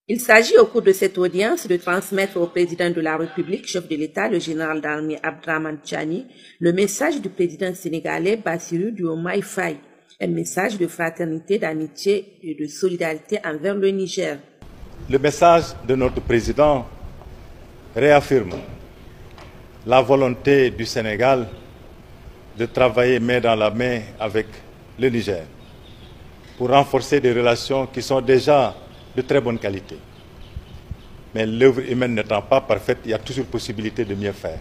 Il s'agit au cours de cette audience de transmettre au président de la République, chef de l'État, le général d'armée Abdraman Tchani, le message du président sénégalais Bassirou Diomaye Faye, un message de fraternité, d'amitié et de solidarité envers le Niger. Le message de notre président réaffirme la volonté du Sénégal de travailler main dans la main avec le Niger pour renforcer des relations qui sont déjà de très bonne qualité. Mais l'œuvre humaine n'étant pas parfaite, il y a toujours possibilité de mieux faire.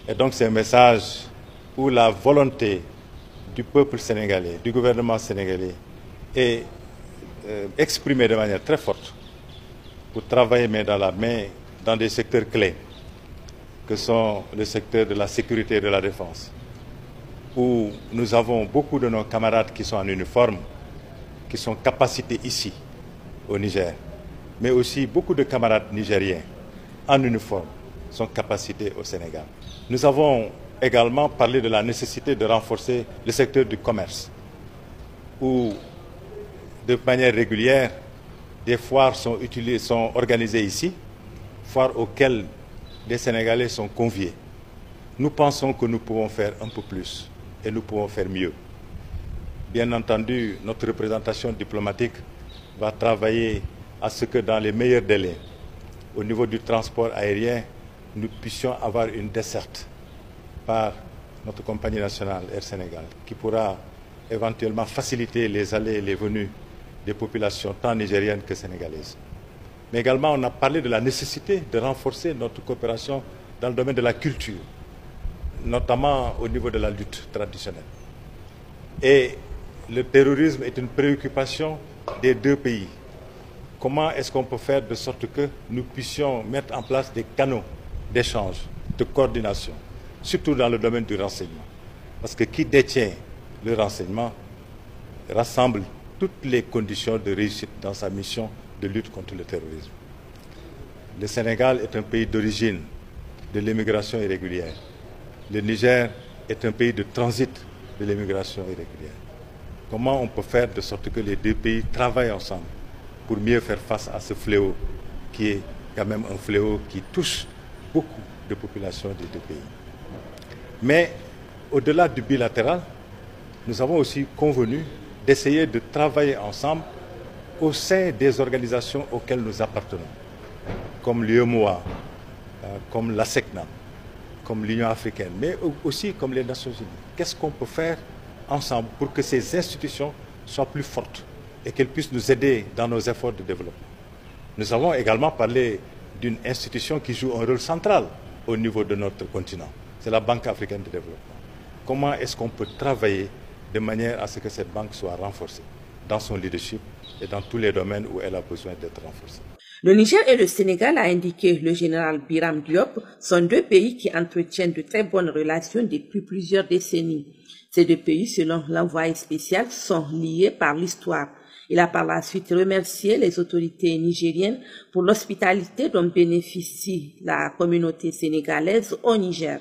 Et donc c'est un message où la volonté du peuple sénégalais, du gouvernement sénégalais est exprimée de manière très forte pour travailler main dans la main dans des secteurs clés que sont le secteur de la sécurité et de la défense, où nous avons beaucoup de nos camarades qui sont en uniforme, qui sont capacités ici, au Niger, mais aussi beaucoup de camarades nigériens en uniforme sont capacités au Sénégal. Nous avons également parlé de la nécessité de renforcer le secteur du commerce, où de manière régulière, des foires sont organisées ici, foires auxquelles les Sénégalais sont conviés. Nous pensons que nous pouvons faire un peu plus et nous pouvons faire mieux. Bien entendu, notre représentation diplomatique va travailler à ce que dans les meilleurs délais, au niveau du transport aérien, nous puissions avoir une desserte par notre compagnie nationale Air Sénégal, qui pourra éventuellement faciliter les allées et les venues des populations tant nigériennes que sénégalaises. Mais également, on a parlé de la nécessité de renforcer notre coopération dans le domaine de la culture, notamment au niveau de la lutte traditionnelle. Et le terrorisme est une préoccupation des deux pays. Comment est-ce qu'on peut faire de sorte que nous puissions mettre en place des canaux d'échange, de coordination, surtout dans le domaine du renseignement. Parce que qui détient le renseignement rassemble toutes les conditions de réussite dans sa mission de lutte contre le terrorisme. Le Sénégal est un pays d'origine de l'immigration irrégulière. Le Niger est un pays de transit de l'immigration irrégulière. Comment on peut faire de sorte que les deux pays travaillent ensemble pour mieux faire face à ce fléau qui est quand même un fléau qui touche beaucoup de populations des deux pays. Mais au-delà du bilatéral, nous avons aussi convenu d'essayer de travailler ensemble au sein des organisations auxquelles nous appartenons, comme l'UEMOA, comme la SECNA, comme l'Union africaine, mais aussi comme les Nations unies. Qu'est-ce qu'on peut faire ensemble pour que ces institutions soient plus fortes et qu'elles puissent nous aider dans nos efforts de développement? Nous avons également parlé d'une institution qui joue un rôle central au niveau de notre continent. C'est la Banque africaine de développement. Comment est-ce qu'on peut travailler de manière à ce que cette banque soit renforcée dans son leadership et dans tous les domaines où elle a besoin d'être renforcée? Le Niger et le Sénégal, a indiqué le général Biram Diop, sont deux pays qui entretiennent de très bonnes relations depuis plusieurs décennies. Ces deux pays, selon l'envoyé spécial, sont liés par l'histoire. Il a par la suite remercié les autorités nigériennes pour l'hospitalité dont bénéficie la communauté sénégalaise au Niger.